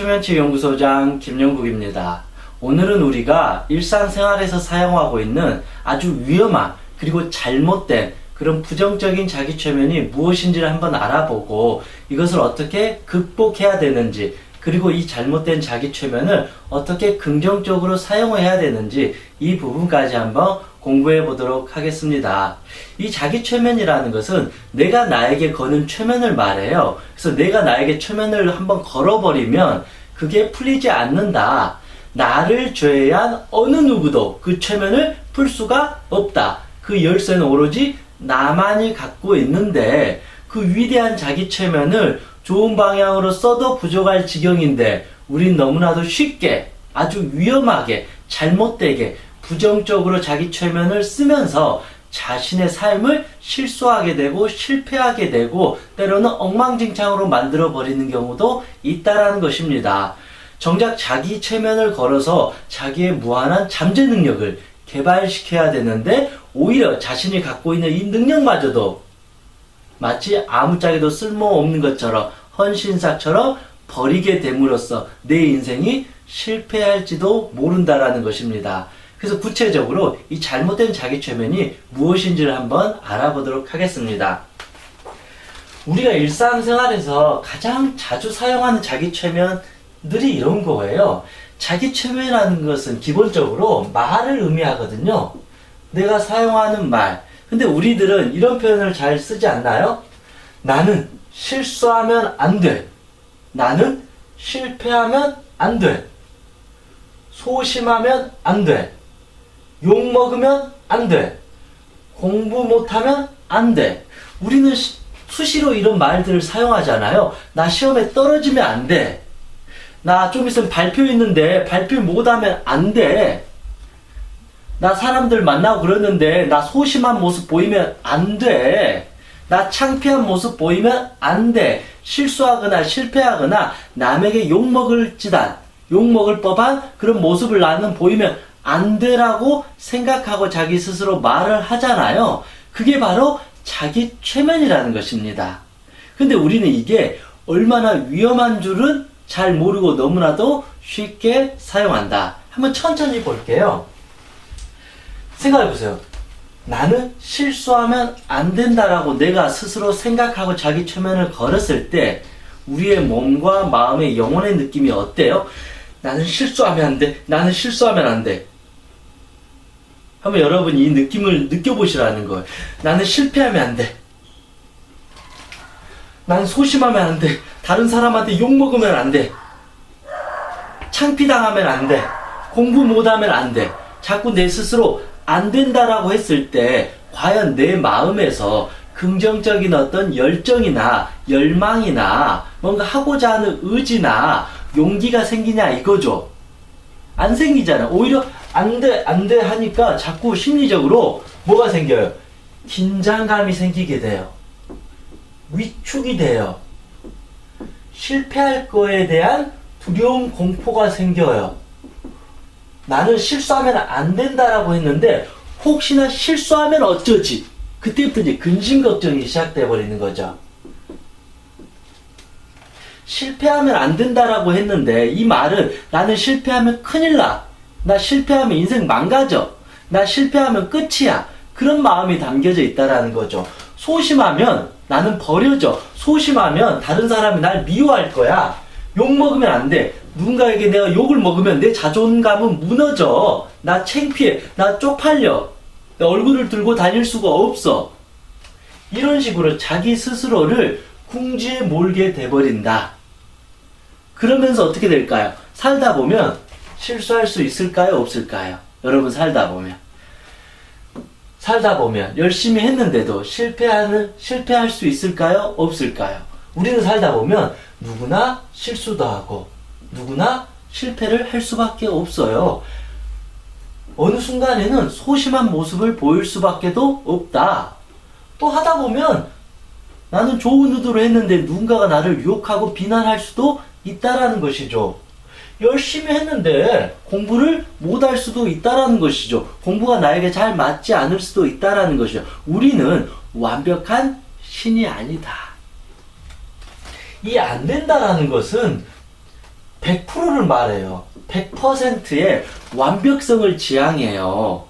최면치 연구소장 김영국입니다. 오늘은 우리가 일상생활에서 사용하고 있는 아주 위험한 그리고 잘못된 그런 부정적인 자기 최면이 무엇인지를 한번 알아보고 이것을 어떻게 극복해야 되는지, 그리고 이 잘못된 자기 최면을 어떻게 긍정적으로 사용해야 되는지 이 부분까지 한번 공부해 보도록 하겠습니다. 이 자기 최면이라는 것은 내가 나에게 거는 최면을 말해요. 그래서 내가 나에게 최면을 한번 걸어버리면 그게 풀리지 않는다. 나를 제외한 어느 누구도 그 최면을 풀 수가 없다. 그 열쇠는 오로지 나만이 갖고 있는데 그 위대한 자기 최면을 좋은 방향으로 써도 부족할 지경인데 우린 너무나도 쉽게, 아주 위험하게, 잘못되게, 부정적으로 자기 최면을 쓰면서 자신의 삶을 실수하게 되고 실패하게 되고 때로는 엉망진창으로 만들어 버리는 경우도 있다라는 것입니다. 정작 자기 최면을 걸어서 자기의 무한한 잠재 능력을 개발시켜야 되는데 오히려 자신이 갖고 있는 이 능력마저도 마치 아무짝에도 쓸모없는 것처럼 헌신사처럼 버리게 됨으로써 내 인생이 실패할지도 모른다라는 것입니다. 그래서 구체적으로 이 잘못된 자기 최면이 무엇인지를 한번 알아보도록 하겠습니다. 우리가 일상생활에서 가장 자주 사용하는 자기 최면들이 이런 거예요. 자기 최면이라는 것은 기본적으로 말을 의미하거든요. 내가 사용하는 말. 근데 우리들은 이런 표현을 잘 쓰지 않나요? 나는 실수하면 안 돼. 나는 실패하면 안 돼. 소심하면 안 돼. 욕 먹으면 안 돼. 공부 못하면 안 돼. 우리는 수시로 이런 말들을 사용하잖아요. 나 시험에 떨어지면 안 돼. 나 좀 있으면 발표 있는데 발표 못하면 안 돼. 나 사람들 만나고 그러는데 나 소심한 모습 보이면 안 돼. 나 창피한 모습 보이면 안 돼. 실수하거나 실패하거나 남에게 욕먹을 법한 그런 모습을 나는 보이면 안 되라고 생각하고 자기 스스로 말을 하잖아요. 그게 바로 자기 최면이라는 것입니다. 근데 우리는 이게 얼마나 위험한 줄은 잘 모르고 너무나도 쉽게 사용한다. 한번 천천히 볼게요. 생각해보세요. 나는 실수하면 안 된다라고 내가 스스로 생각하고 자기 최면을 걸었을 때 우리의 몸과 마음의 영혼의 느낌이 어때요? 나는 실수하면 안 돼. 나는 실수하면 안 돼. 한번 여러분이 이 느낌을 느껴보시라는 거예요. 나는 실패하면 안 돼. 나는 소심하면 안 돼. 다른 사람한테 욕먹으면 안 돼. 창피당하면 안 돼. 공부 못하면 안 돼. 자꾸 내 스스로 안 된다라고 했을 때 과연 내 마음에서 긍정적인 어떤 열정이나 열망이나 뭔가 하고자 하는 의지나 용기가 생기냐 이거죠. 안 생기잖아요. 오히려 안 돼 하니까 자꾸 심리적으로 뭐가 생겨요? 긴장감이 생기게 돼요. 위축이 돼요. 실패할 거에 대한 두려움, 공포가 생겨요. 나는 실수하면 안 된다라고 했는데 혹시나 실수하면 어쩌지? 그때부터 이제 근심 걱정이 시작돼 버리는 거죠. 실패하면 안 된다라고 했는데 이 말은 나는 실패하면 큰일 나. 나 실패하면 인생 망가져. 나 실패하면 끝이야. 그런 마음이 담겨져 있다라는 거죠. 소심하면 나는 버려져. 소심하면 다른 사람이 날 미워할 거야. 욕 먹으면 안 돼. 누군가에게 내가 욕을 먹으면 내 자존감은 무너져. 나 창피해. 나 쪽팔려. 내 얼굴을 들고 다닐 수가 없어. 이런 식으로 자기 스스로를 궁지에 몰게 돼버린다. 그러면서 어떻게 될까요? 살다 보면 실수할 수 있을까요? 없을까요? 여러분 살다 보면 열심히 했는데도 실패할 수 있을까요? 없을까요? 우리는 살다 보면 누구나 실수도 하고 누구나 실패를 할 수밖에 없어요. 어느 순간에는 소심한 모습을 보일 수밖에도 없다. 또 하다 보면 나는 좋은 의도로 했는데 누군가가 나를 유혹하고 비난할 수도 있다라는 것이죠. 열심히 했는데 공부를 못할 수도 있다라는 것이죠. 공부가 나에게 잘 맞지 않을 수도 있다라는 것이죠. 우리는 완벽한 신이 아니다. 이 안 된다라는 것은 100%를 말해요. 100%의 완벽성을 지향해요.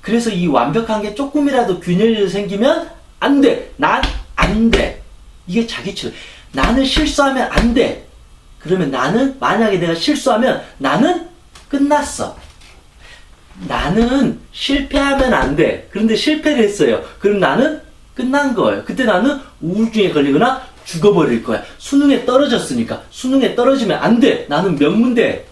그래서 이 완벽한 게 조금이라도 균열이 생기면 안 돼. 난 안 돼. 이게 자기처럼. 나는 실수하면 안 돼. 그러면 나는 만약에 내가 실수하면 나는 끝났어. 나는 실패하면 안 돼. 그런데 실패를 했어요. 그럼 나는 끝난 거예요. 그때 나는 우울증에 걸리거나 죽어버릴 거야. 수능에 떨어졌으니까. 수능에 떨어지면 안 돼. 나는 명문대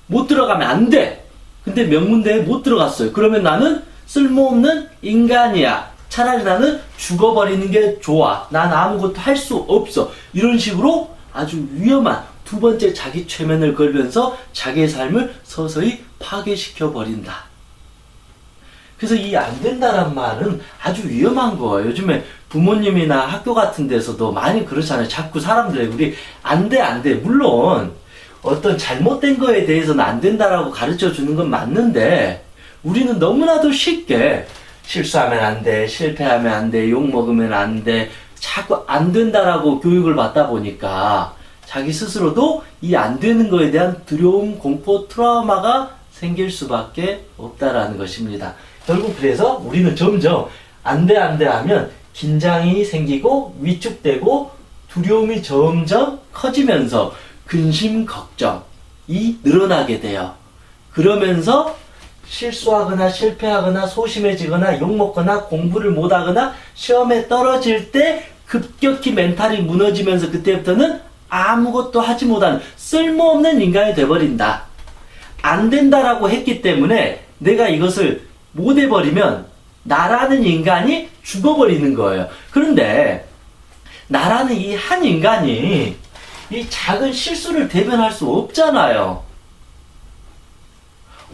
못 들어가면 안 돼. 근데 명문대에 못 들어갔어요. 그러면 나는 쓸모없는 인간이야. 차라리 나는 죽어버리는 게 좋아. 난 아무것도 할 수 없어. 이런 식으로 아주 위험한 두 번째 자기 최면을 걸면서 자기의 삶을 서서히 파괴시켜 버린다. 그래서 이 안 된다란 말은 아주 위험한 거예요. 요즘에 부모님이나 학교 같은 데서도 많이 그렇잖아요. 자꾸 사람들에게 우리 안 돼, 안 돼. 물론 어떤 잘못된 거에 대해서는 안 된다라고 가르쳐 주는 건 맞는데 우리는 너무나도 쉽게 실수하면 안 돼, 실패하면 안 돼, 욕 먹으면 안 돼, 자꾸 안 된다라고 교육을 받다 보니까 자기 스스로도 이 안 되는 거에 대한 두려움, 공포, 트라우마가 생길 수밖에 없다라는 것입니다. 결국 그래서 우리는 점점 안 돼, 안 돼 하면 긴장이 생기고 위축되고 두려움이 점점 커지면서 근심, 걱정이 늘어나게 돼요. 그러면서 실수하거나 실패하거나 소심해지거나 욕먹거나 공부를 못하거나 시험에 떨어질 때 급격히 멘탈이 무너지면서 그때부터는 아무것도 하지 못하는 쓸모없는 인간이 돼버린다. 안 된다라고 했기 때문에 내가 이것을 못 해버리면 나라는 인간이 죽어버리는 거예요. 그런데 나라는 이 한 인간이 이 작은 실수를 대변할 수 없잖아요.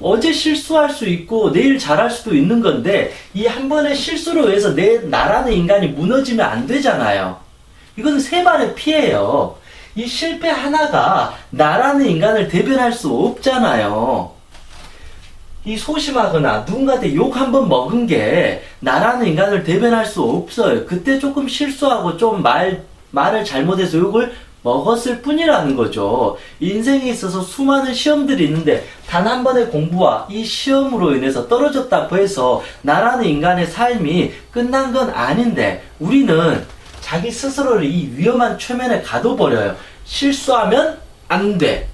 어제 실수할 수 있고 내일 잘할 수도 있는 건데 이 한 번의 실수로 해서 나라는 인간이 무너지면 안 되잖아요. 이것은 세 발의 피해예요. 이 실패 하나가 나라는 인간을 대변할 수 없잖아요. 이 소심하거나 누군가한테 욕 한 번 먹은 게 나라는 인간을 대변할 수 없어요. 그때 조금 실수하고 좀 말을 잘못해서 욕을 먹었을 뿐이라는 거죠. 인생에 있어서 수많은 시험들이 있는데 단 한 번의 공부와 이 시험으로 인해서 떨어졌다고 해서 나라는 인간의 삶이 끝난 건 아닌데 우리는 자기 스스로를 이 위험한 최면에 가둬버려요. 실수하면 안 돼.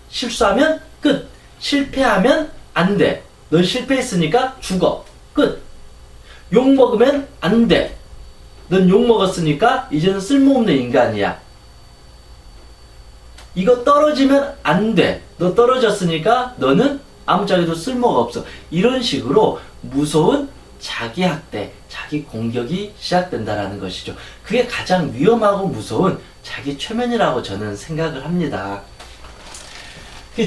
실수하면 끝. 실패하면 안 돼. 넌 실패했으니까 죽어. 끝. 욕 먹으면 안 돼. 넌 욕 먹었으니까 이제는 쓸모없는 인간이야. 이거 떨어지면 안 돼. 너 떨어졌으니까 너는 아무짝에도 쓸모가 없어. 이런 식으로 무서운 자기 학대, 자기 공격이 시작된다라는 것이죠. 그게 가장 위험하고 무서운 자기 최면이라고 저는 생각을 합니다.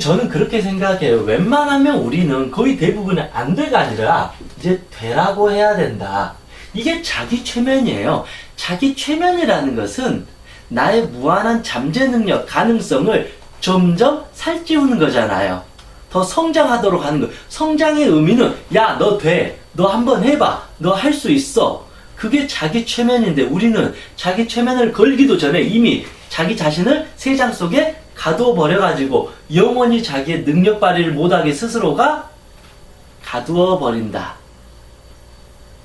저는 그렇게 생각해요. 웬만하면 우리는 거의 대부분의 안 돼가 아니라 이제 되라고 해야 된다. 이게 자기 최면이에요. 자기 최면이라는 것은 나의 무한한 잠재 능력, 가능성을 점점 살찌우는 거잖아요. 더 성장하도록 하는 거. 성장의 의미는 야, 너 돼. 너 한번 해봐. 너 할 수 있어. 그게 자기 최면인데 우리는 자기 최면을 걸기도 전에 이미 자기 자신을 세상 속에 가두어 버려가지고 영원히 자기의 능력 발휘를 못하게 스스로가 가두어 버린다.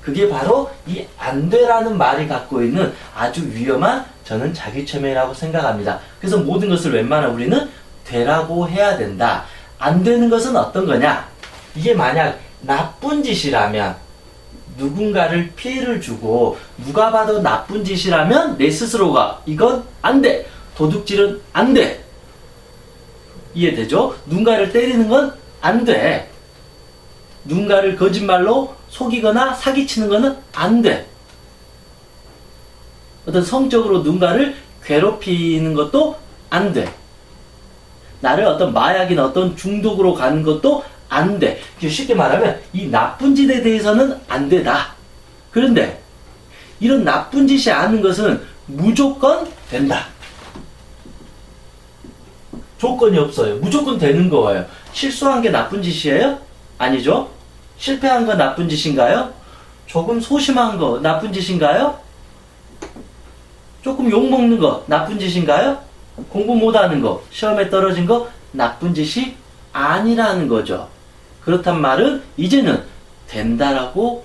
그게 바로 이 안 되라는 말이 갖고 있는 아주 위험한 저는 자기 최면이라고 생각합니다. 그래서 모든 것을 웬만하면 우리는 되라고 해야 된다. 안 되는 것은 어떤 거냐? 이게 만약 나쁜 짓이라면 누군가를 피해를 주고 누가 봐도 나쁜 짓이라면 내 스스로가 이건 안 돼. 도둑질은 안 돼. 이해되죠? 누군가를 때리는 건 안 돼. 누군가를 거짓말로 속이거나 사기치는 거는 안 돼. 어떤 성적으로 누군가를 괴롭히는 것도 안 돼. 나를 어떤 마약이나 어떤 중독으로 가는 것도 안 돼. 쉽게 말하면 이 나쁜 짓에 대해서는 안 되다. 그런데 이런 나쁜 짓이 아닌 것은 무조건 된다. 조건이 없어요. 무조건 되는 거예요. 실수한 게 나쁜 짓이에요? 아니죠. 실패한 거 나쁜 짓인가요? 조금 소심한 거 나쁜 짓인가요? 조금 욕먹는 거 나쁜 짓인가요? 아니죠. 실패한 거 나쁜 짓인가요? 아니죠. 실패한 거 나쁜 짓인가요? 조금 소심한 거 나쁜 짓인가요? 조금 욕먹는 거 나쁜 짓인가요? 아니죠. 실패한 거 나쁜 짓인가요? 조금 소심한 거 나쁜 짓인가요? 아니죠. 실패한 거 나쁜 짓인가요? 조금 욕먹는 거 나쁜 짓인가요? 공부 못하는 거, 시험에 떨어진 거 나쁜 짓이 아니라는 거죠. 그렇단 말은 이제는 된다라고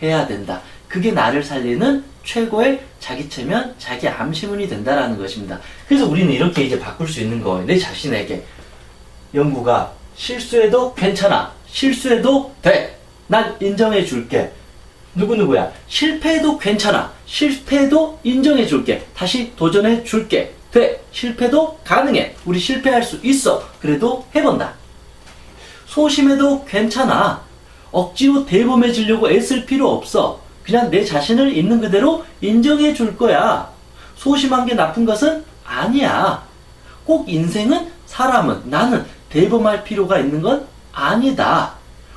해야 된다. 그게 나를 살리는 최고의 자기 체면, 자기 암시문이 된다라는 것입니다. 그래서 우리는 이렇게 이제 바꿀 수 있는 거예요. 내 자신에게. 영구가 실수해도 괜찮아. 실수해도 돼. 난 인정해 줄게. 누구누구야. 실패해도 괜찮아. 실패해도 인정해 줄게. 다시 도전해 줄게. 돼. 실패도 가능해. 우리 실패할 수 있어. 그래도 해본다. 소심해도 괜찮아. 억지로 대범해지려고 애쓸 필요 없어. 그냥 내 자신을 있는 그대로 인정해 줄 거야. 소심한 게 나쁜 것은 아니야. 꼭 인생은, 사람은, 나는 대범할 필요가 있는 건 아니다.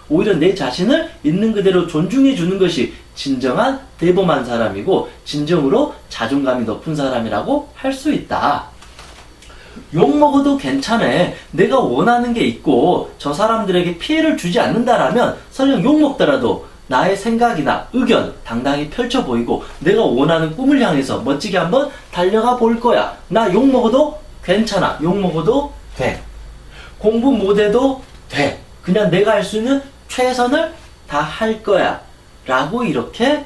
오히려 내 자신을 있는 그대로 존중해 주는 것이 진정한 대범한 사람이고 진정으로 자존감이 높은 사람이라고 할 수 있다. 욕먹어도 괜찮아. 내가 원하는 게 있고 저 사람들에게 피해를 주지 않는다라면 설령 욕먹더라도 나의 생각이나 의견 당당히 펼쳐 보이고 내가 원하는 꿈을 향해서 멋지게 한번 달려가 볼 거야. 나 욕먹어도 괜찮아. 욕먹어도 돼. 공부 못해도 돼. 그냥 내가 할 수 있는 최선을 다 할 거야. 라고 이렇게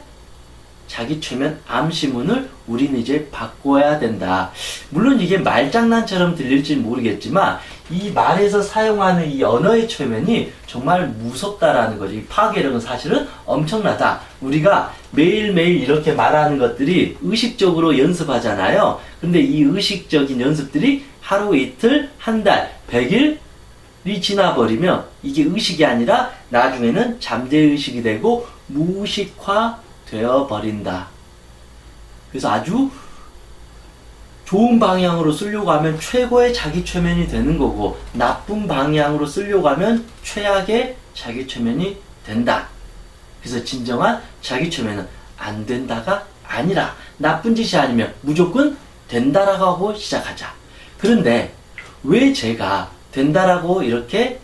자기 최면 암시문을 우리는 이제 바꿔야 된다. 물론 이게 말장난처럼 들릴지 모르겠지만 이 말에서 사용하는 이 언어의 최면이 정말 무섭다라는 거죠. 이 파괴력은 사실은 엄청나다. 우리가 매일매일 이렇게 말하는 것들이 의식적으로 연습하잖아요. 근데 이 의식적인 연습들이 하루 이틀, 한 달, 100일이 지나버리면 이게 의식이 아니라 나중에는 잠재의식이 되고 무의식화 되어버린다. 그래서 아주 좋은 방향으로 쓰려고 하면 최고의 자기 최면이 되는 거고 나쁜 방향으로 쓰려고 하면 최악의 자기 최면이 된다. 그래서 진정한 자기 최면은 안 된다가 아니라 나쁜 짓이 아니면 무조건 된다라고 하고 시작하자. 그런데 왜 제가 된다라고 이렇게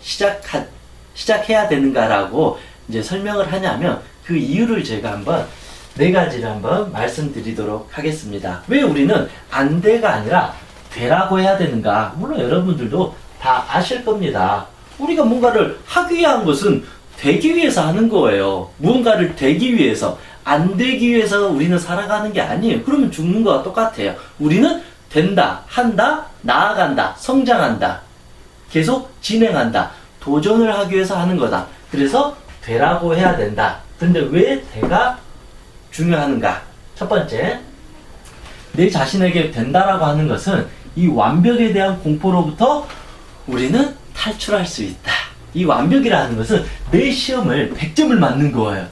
시작해야 되는가라고 이제 설명을 하냐면 그 이유를 제가 한번 4가지를 한번 말씀드리도록 하겠습니다. 왜 우리는 안 돼가 아니라 되라고 해야 되는가? 물론 여러분들도 다 아실 겁니다. 우리가 뭔가를 하기 위한 것은 되기 위해서 하는 거예요. 무언가를 되기 위해서, 안 되기 위해서 우리는 살아가는 게 아니에요. 그러면 죽는 거와 똑같아요. 우리는 된다, 한다, 나아간다, 성장한다, 계속 진행한다, 도전을 하기 위해서 하는 거다. 그래서 되라고 해야 된다. 근데 왜 되가 중요한가? 첫 번째, 내 자신에게 된다라고 하는 것은 이 완벽에 대한 공포로부터 우리는 탈출할 수 있다. 이 완벽이라는 것은 내 시험을 100점을 맞는 거예요.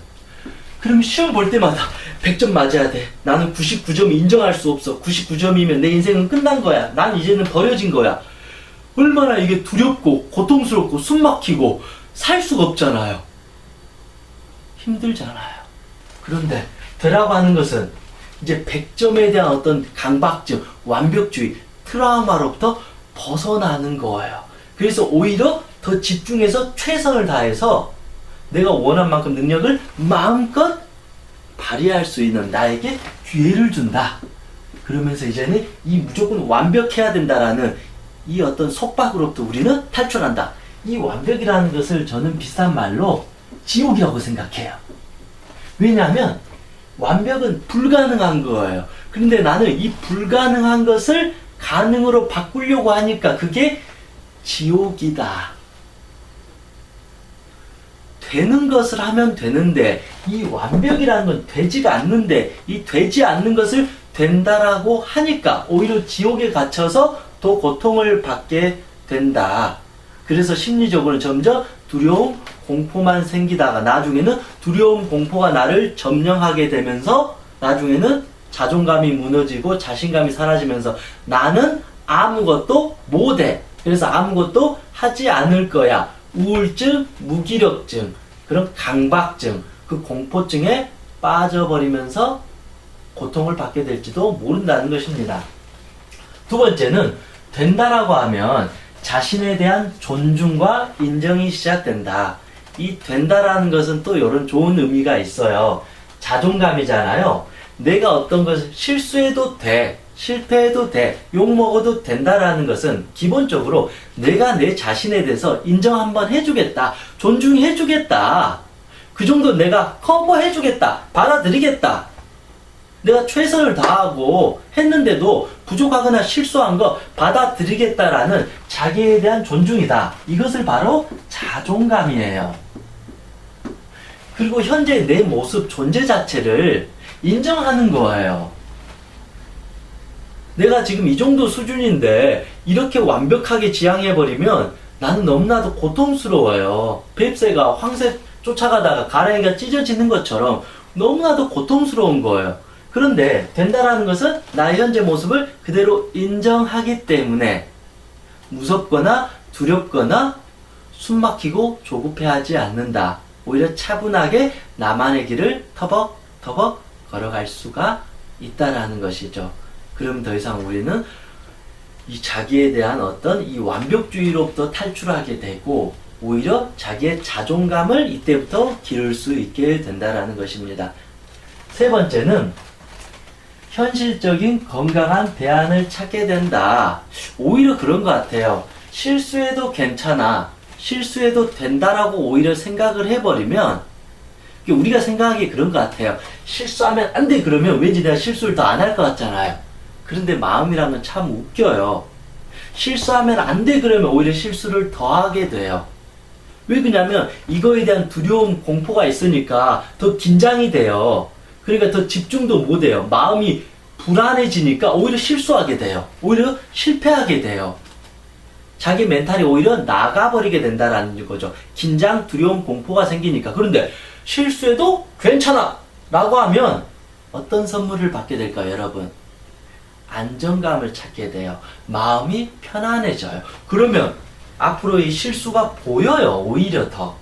그럼 시험 볼 때마다 100점 맞아야 돼. 나는 99점 인정할 수 없어. 99점이면 내 인생은 끝난 거야. 난 이제는 버려진 거야. 얼마나 이게 두렵고 고통스럽고 숨막히고 살 수가 없잖아요. 힘들잖아요. 그런데 되라고 하는 것은 이제 100점에 대한 어떤 강박증, 완벽주의, 트라우마로부터 벗어나는 거예요. 그래서 오히려 더 집중해서 최선을 다해서 내가 원한 만큼 능력을 마음껏 발휘할 수 있는 나에게 기회를 준다. 그러면서 이제는 이 무조건 완벽해야 된다라는 이 어떤 속박으로부터 우리는 탈출한다. 이 완벽이라는 것을 저는 비슷한 말로 지옥이라고 생각해요. 왜냐하면 완벽은 불가능한 거예요. 그런데 나는 이 불가능한 것을 가능으로 바꾸려고 하니까 그게 지옥이다. 되는 것을 하면 되는데 이 완벽이라는 건 되지가 않는데 이 되지 않는 것을 된다라고 하니까 오히려 지옥에 갇혀서 더 고통을 받게 된다. 그래서 심리적으로 점점 두려움, 공포만 생기다가 나중에는 두려움, 공포가 나를 점령하게 되면서 나중에는 자존감이 무너지고 자신감이 사라지면서 나는 아무것도 못해. 그래서 아무것도 하지 않을 거야. 우울증, 무기력증, 그런 강박증, 그 공포증에 빠져버리면서 고통을 받게 될지도 모른다는 것입니다. 두 번째는 된다라고 하면 자신에 대한 존중과 인정이 시작된다. 이 된다라는 것은 또 이런 좋은 의미가 있어요. 자존감이잖아요. 내가 어떤 것을 실수해도 돼. 실패해도 돼, 욕먹어도 된다라는 것은 기본적으로 내가 내 자신에 대해서 인정 한번 해주겠다, 존중해주겠다, 그 정도 내가 커버해주겠다, 받아들이겠다, 내가 최선을 다하고 했는데도 부족하거나 실수한 거 받아들이겠다라는 자기에 대한 존중이다. 이것을 바로 자존감이에요. 그리고 현재 내 모습, 존재 자체를 인정하는 거예요. 내가 지금 이 정도 수준인데 이렇게 완벽하게 지향해버리면 나는 너무나도 고통스러워요. 뱁새가 황새 쫓아가다가 가랑이가 찢어지는 것처럼 너무나도 고통스러운 거예요. 그런데 된다라는 것은 나의 현재 모습을 그대로 인정하기 때문에 무섭거나 두렵거나 숨막히고 조급해하지 않는다. 오히려 차분하게 나만의 길을 터벅터벅 걸어갈 수가 있다라는 것이죠. 그럼 더 이상 우리는 이 자기에 대한 어떤 이 완벽주의로부터 탈출하게 되고 오히려 자기의 자존감을 이때부터 기를 수 있게 된다라는 것입니다. 세 번째는 현실적인 건강한 대안을 찾게 된다. 오히려 그런 것 같아요. 실수해도 괜찮아, 실수해도 된다라고 오히려 생각을 해버리면, 우리가 생각하기에 그런 것 같아요. 실수하면 안 돼 그러면 왠지 내가 실수를 더 안 할 것 같잖아요. 그런데 마음이란 건 참 웃겨요. 실수하면 안 돼 그러면 오히려 실수를 더 하게 돼요. 왜 그러냐면 이거에 대한 두려움, 공포가 있으니까 더 긴장이 돼요. 그러니까 더 집중도 못 해요. 마음이 불안해지니까 오히려 실수하게 돼요. 오히려 실패하게 돼요. 자기 멘탈이 오히려 나가버리게 된다라는 거죠. 긴장, 두려움, 공포가 생기니까. 그런데 실수해도 괜찮아 라고 하면 어떤 선물을 받게 될까요, 여러분? 안정감을 찾게 돼요. 마음이 편안해져요. 그러면 앞으로 이 실수가 보여요. 오히려 더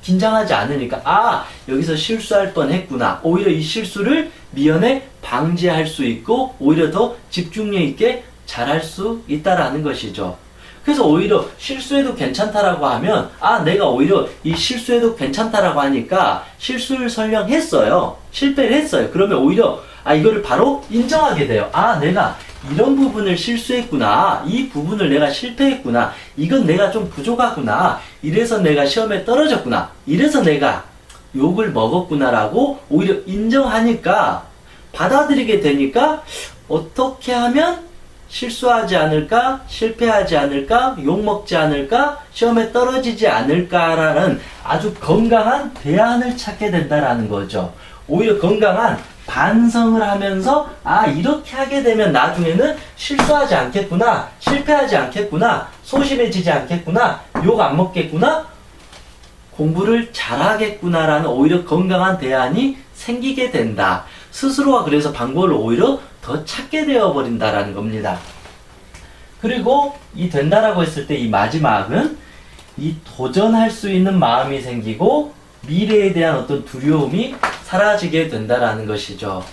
긴장하지 않으니까, 아, 여기서 실수할 뻔했구나. 오히려 이 실수를 미연에 방지할 수 있고 오히려 더 집중력 있게 잘할 수 있다라는 것이죠. 그래서 오히려 실수해도 괜찮다라고 하면, 아, 내가 오히려 이 실수해도 괜찮다라고 하니까 실수를 설령 했어요. 실패를 했어요. 그러면 오히려 이거를 바로 인정하게 돼요. 아, 내가 이런 부분을 실수했구나. 이 부분을 내가 실패했구나. 이건 내가 좀 부족하구나. 이래서 내가 시험에 떨어졌구나. 이래서 내가 욕을 먹었구나라고 오히려 인정하니까, 받아들이게 되니까 어떻게 하면 실수하지 않을까, 실패하지 않을까, 욕먹지 않을까, 시험에 떨어지지 않을까라는 아주 건강한 대안을 찾게 된다라는 거죠. 오히려 건강한 반성을 하면서, 아, 이렇게 하게 되면 나중에는 실수하지 않겠구나, 실패하지 않겠구나, 소심해지지 않겠구나, 욕 안 먹겠구나, 공부를 잘하겠구나라는 오히려 건강한 대안이 생기게 된다. 스스로가 그래서 방법을 오히려 더 찾게 되어버린다라는 겁니다. 그리고 이 된다라고 했을 때 이 마지막은 이 도전할 수 있는 마음이 생기고 미래에 대한 어떤 두려움이 사라지게 된다라는 것이죠.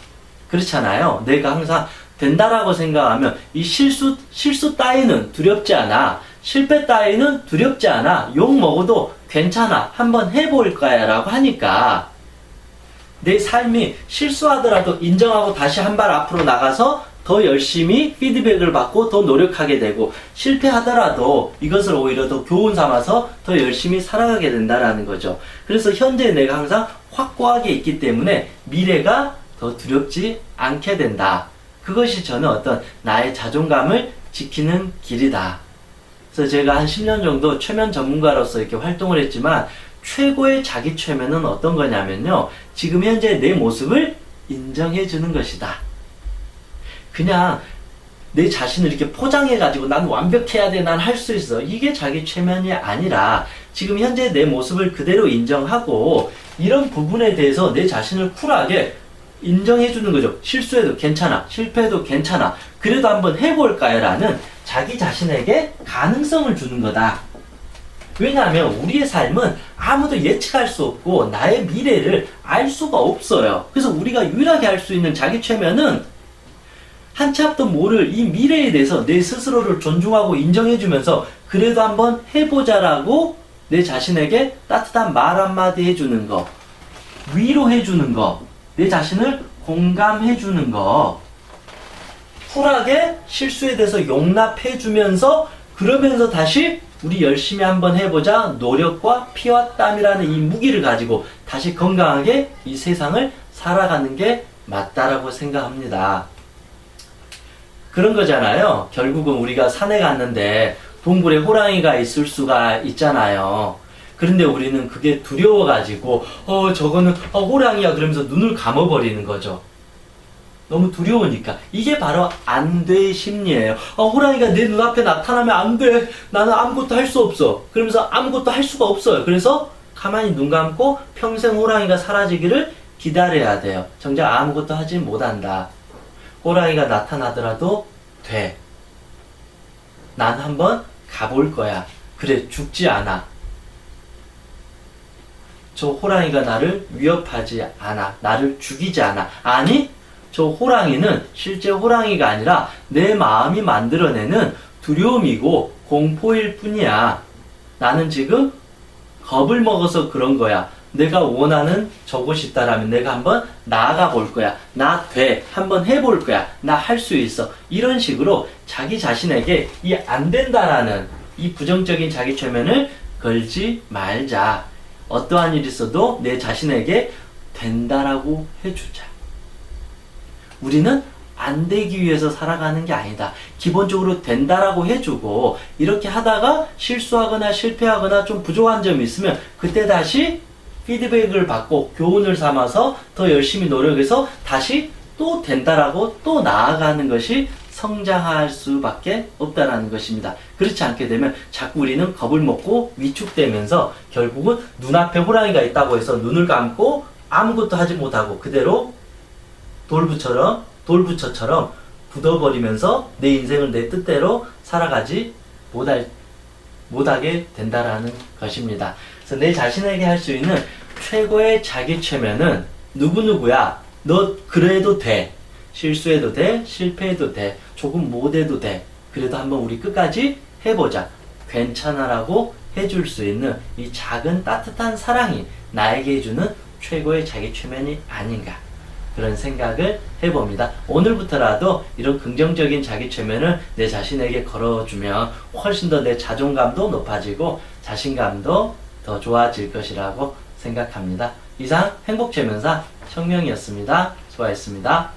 그렇잖아요. 내가 항상 된다라고 생각하면 이 실수 따위는 두렵지 않아. 실패 따위는 두렵지 않아. 욕 먹어도 괜찮아. 한번 해볼 거야 라고 하니까 내 삶이 실수하더라도 인정하고 다시 한 발 앞으로 나가서 더 열심히 피드백을 받고 더 노력하게 되고, 실패하더라도 이것을 오히려 더 교훈 삼아서 더 열심히 살아가게 된다라는 거죠. 그래서 현재 내가 항상 확고하게 있기 때문에 미래가 더 두렵지 않게 된다. 그것이 저는 어떤 나의 자존감을 지키는 길이다. 그래서 제가 한 10년 정도 최면 전문가로서 이렇게 활동을 했지만, 최고의 자기 최면은 어떤 거냐면요, 지금 현재 내 모습을 인정해 주는 것이다. 그냥 내 자신을 이렇게 포장해 가지고 난 완벽해야 돼, 난 할 수 있어, 이게 자기 최면이 아니라 지금 현재 내 모습을 그대로 인정하고 이런 부분에 대해서 내 자신을 쿨하게 인정해 주는 거죠. 실수해도 괜찮아, 실패해도 괜찮아, 그래도 한번 해볼까요? 라는 자기 자신에게 가능성을 주는 거다. 왜냐하면 우리의 삶은 아무도 예측할 수 없고 나의 미래를 알 수가 없어요. 그래서 우리가 유일하게 할 수 있는 자기 최면은 한치 앞도 모를 이 미래에 대해서 내 스스로를 존중하고 인정해주면서 그래도 한번 해보자라고 내 자신에게 따뜻한 말 한마디 해주는 거, 위로해주는 거, 내 자신을 공감해주는 거, 쿨하게 실수에 대해서 용납해주면서 그러면서 다시 우리 열심히 한번 해보자 노력과 피와 땀이라는 이 무기를 가지고 다시 건강하게 이 세상을 살아가는 게 맞다라고 생각합니다. 그런 거잖아요. 결국은 우리가 산에 갔는데 동굴에 호랑이가 있을 수가 있잖아요. 그런데 우리는 그게 두려워가지고 저거는 호랑이야 그러면서 눈을 감아버리는 거죠. 너무 두려우니까. 이게 바로 안 돼 심리예요. 호랑이가 내 눈앞에 나타나면 안 돼. 나는 아무것도 할 수 없어. 그러면서 아무것도 할 수가 없어요. 그래서 가만히 눈 감고 평생 호랑이가 사라지기를 기다려야 돼요. 정작 아무것도 하지 못한다. 호랑이가 나타나더라도 돼. 난 한번 가볼 거야. 그래, 죽지 않아. 저 호랑이가 나를 위협하지 않아. 나를 죽이지 않아. 아니, 저 호랑이는 실제 호랑이가 아니라 내 마음이 만들어내는 두려움이고 공포일 뿐이야. 나는 지금 겁을 먹어서 그런 거야. 내가 원하는 저곳이 있다라면 내가 한번 나아가 볼 거야. 나 돼. 한번 해볼 거야. 나 할 수 있어. 이런 식으로 자기 자신에게 이 안 된다라는 이 부정적인 자기 최면을 걸지 말자. 어떠한 일이 있어도 내 자신에게 된다라고 해주자. 우리는 안 되기 위해서 살아가는 게 아니다. 기본적으로 된다라고 해주고 이렇게 하다가 실수하거나 실패하거나 좀 부족한 점이 있으면 그때 다시 피드백을 받고 교훈을 삼아서 더 열심히 노력해서 다시 또 된다라고 또 나아가는 것이 성장할 수밖에 없다라는 것입니다. 그렇지 않게 되면 자꾸 우리는 겁을 먹고 위축되면서 결국은 눈앞에 호랑이가 있다고 해서 눈을 감고 아무것도 하지 못하고 그대로 돌부처처럼 굳어버리면서 내 인생을 내 뜻대로 살아가지 못하게 된다라는 것입니다. 그래서 내 자신에게 할 수 있는 최고의 자기 최면은 누구누구야. 너 그래도 돼. 실수해도 돼. 실패해도 돼. 조금 못해도 돼. 그래도 한번 우리 끝까지 해보자. 괜찮아라고 해줄 수 있는 이 작은 따뜻한 사랑이 나에게 해주는 최고의 자기 최면이 아닌가. 그런 생각을 해봅니다. 오늘부터라도 이런 긍정적인 자기 최면을 내 자신에게 걸어주면 훨씬 더 내 자존감도 높아지고 자신감도 더 좋아질 것이라고 생각합니다. 이상 행복최면사 청명이었습니다. 수고하셨습니다.